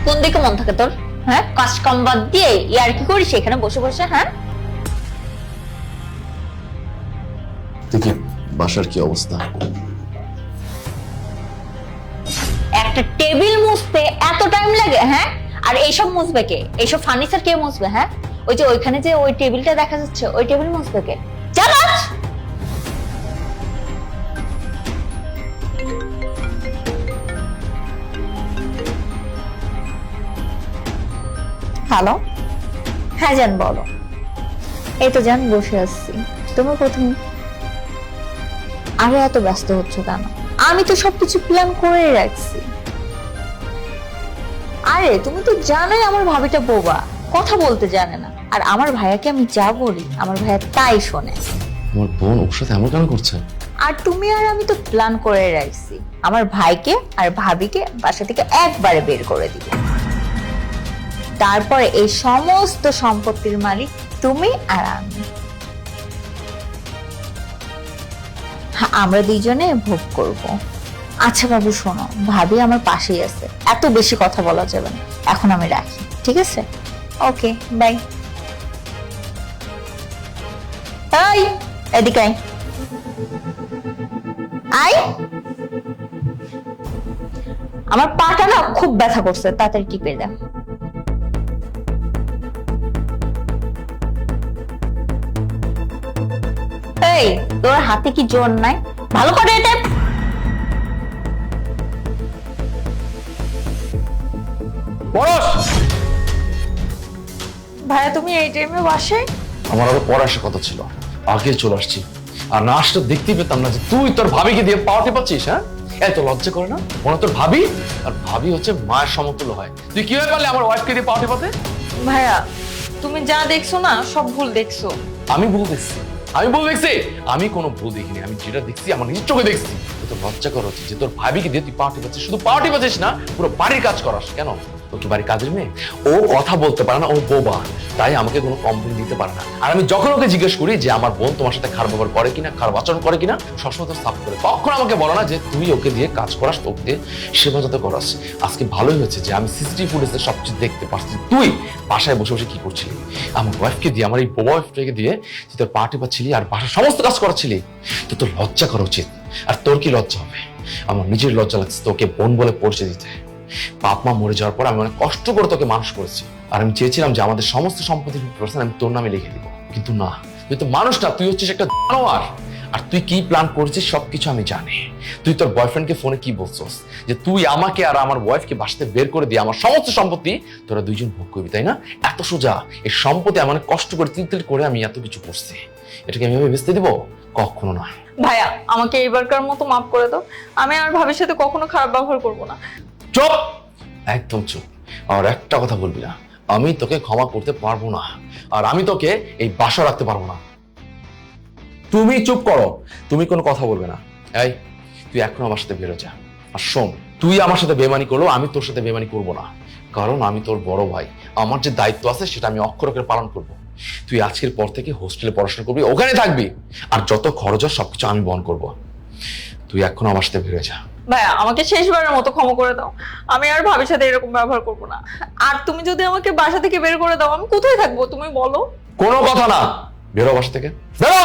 কোন দিকে মন থাকে তোর? হ্যাঁ, কাজ কাম বাদ দিয়ে ইয়ার কি করিস এখানে বসে বসে? হ্যাঁ, দেখি বাসার কি অবস্থা। একটা টেবিল মুছতে এত টাইম লাগে? হ্যাঁ, আর এইসব মুছবে কে? এইসব ফার্নিচার কে মুছবে? হ্যাঁ, ওই যে ওইখানে যে ওই টেবিলটা দেখা যাচ্ছে, ওই টেবিল মুছবে কে? জানাস? হ্যালো, হ্যাঁ জান বলো। এই তো জান বসে আসছি। তুমি প্রথম আরে এত ব্যস্ত হচ্ছ কেন? আমি তো সবকিছু প্ল্যান করে রাখছি। আরে তুমি তো জানোই আমার ভাবিটা বোবা, কথা বলতে জানে না। আর আমার ভাইয়াকে আমি যা বলি আমার ভাইয়া তাই শোনে। আমার বোন ওর সাথে এমন কেন করছে? আর তুমি আর আমি তো প্ল্যান করে রাখছি, আমার ভাইকে আর ভাবিকে বাসা থেকে একবারে বের করে দিব। তারপরে এই সমস্ত সম্পত্তির মালিক তুমি আর আমি। হ্যাঁ, আমরা দুইজনে ভোগ করব। আচ্ছা বাবু শোনো, ভাবি আমার পাশেই আছে, এত বেশি কথা বলা যাবে না। এখন আমি রাখি, ঠিক আছে? ওকে, বাই। এই এদিকে আয়। আয়, আমার পাটা না খুব ব্যথা করছে, তাড়াতাড়ি টিপে দে। এই তোর হাতে কি জোর নাই? ভালো করে এটা। ভাইয়া তুমি এই টাইমে বাসে? আমার আরো পরে আসার কথা ছিল, আগে চলে আসছি। আর না আসলে দেখতেই পেতাম না যে তুই তোর ভাবিকে দিয়ে পাওয়াতে পাচ্ছিস। হ্যাঁ, এত লজ্জা করে না? মনে তোর ভাবি, আর ভাবি হচ্ছে মায়ের সমতুল্য হয়। তুই কিভাবে পারলি আমার ওয়াইফকে দিয়ে পাওয়াতে পাতে? ভাইয়া তুমি যা দেখছো না সব ভুল দেখছো। আমি ভুল দেখছি? আমি ভুল দেখছি? আমি কোনো ভুল দেখিনি, আমি যেটা দেখছি আমার নিজের চোখে দেখছি। তোর লজ্জা করা হচ্ছে যে তোর ভাবিকে দিয়ে তুই পাওয়াতে পাচ্ছিস। শুধু পাওয়াতে পাচ্ছিস না, পুরো বাড়ির কাজ করাস। কেন? ও কি বাড়ির কাজের মেয়ে? ও কথা বলতে পারে না, ও বোবা, তাই আমাকে কোনো কমপ্লেন দিতে পারে না। আর আমি যখন ওকে জিজ্ঞেস করি যে আমার বোন তোমার সাথে খারাপ ব্যবহার করে কিনা, খারাপ আচরণ করে কিনা, সবসময় তোর সাফ করে। কখন আমাকে বলো না যে তুই ওকে দিয়ে কাজ করাস, ওকে দিয়ে সেবা যত করাস। আজকে ভালোই হয়েছে যে আমি সিসিটিভি ফুটেজে সবকিছু দেখতে পাচ্ছি। তুই বাসায় বসে বসে কি করছিলি? আমার ওয়াইফকে দিয়ে, আমার এই বোবা ওয়াইফটাকে দিয়ে তুই তোর পার্টি পাচ্ছিলি আর বাসার সমস্ত কাজ করাচ্ছিলি। তো তোর লজ্জা করা উচিত। আর তোর কি লজ্জা হবে? আমার নিজের লজ্জা লাগছে তোকে বোন বলে পরিচয় দিতে। বাপ মা মরে যাওয়ার পর আমি অনেক কষ্ট করে তোকে মানুষ করেছি, আর আমি চেয়েছিলাম যে আমাদের সমস্ত সম্পত্তি আমি তোর নামে লিখে দিব। কিন্তু না, তুই তো মানুষ না, তুই হচ্ছিস একটা জানোয়ার। আর তুই কি প্ল্যান করেছিস সবকিছু আমি জানি। তুই তোর বয়ফ্রেন্ডকে ফোনে কি বলছস যে তুই আমাকে আর আমার ওয়াইফকে বাসাতে বের করে দিয়ে আমার সমস্ত সম্পত্তি তোরা দুইজন ভোগ করবি, তাই না? এত সোজা এই সম্পত্তি আমার কষ্ট করে তিল করে আমি এত কিছু করছি, এটাকে আমি এভাবে বেচতে দিব? কখনো না। ভাইয়া আমাকে এবারকার মতো মাফ করে দাও, আমি আর ভাবির সাথে কখনো খারাপ ব্যবহার করব না। চুপ, একদম চুপ। আর একটা কথা বলবি না, আমি তোকে ক্ষমা করতে পারবো না, আর আমি তোকে এই বাসা রাখতে পারবো না। তুমি চুপ করো, তুমি কোনো কথা বলবে না। এই তুই এখন আমার সাথে বেরো যা। আর শোন, তুই আমার সাথে বেমানি করলো, আমি তোর সাথে বেমানি করবো না, কারণ আমি তোর বড় ভাই। আমার যে দায়িত্ব আছে সেটা আমি অক্ষরে অক্ষরে পালন করবো। তুই আজকের পর থেকে হোস্টেলে পড়াশোনা করবি, ওখানে থাকবি, আর যত খরচ হয় সবকিছু আমি বহন করবো। তুই এখন আমার সাথে বেরো যা। ভাইয়া আমাকে শেষবারের মতো ক্ষমা করে দাও, আমি আর ভাবির সাথে এরকম ব্যবহার করব না। আর তুমি যদি আমাকে বাসা থেকে বের করে দাও আমি কোথায় থাকবো তুমি বলো? কোনো কথা না, বেরো বাসা থেকে, বেরো।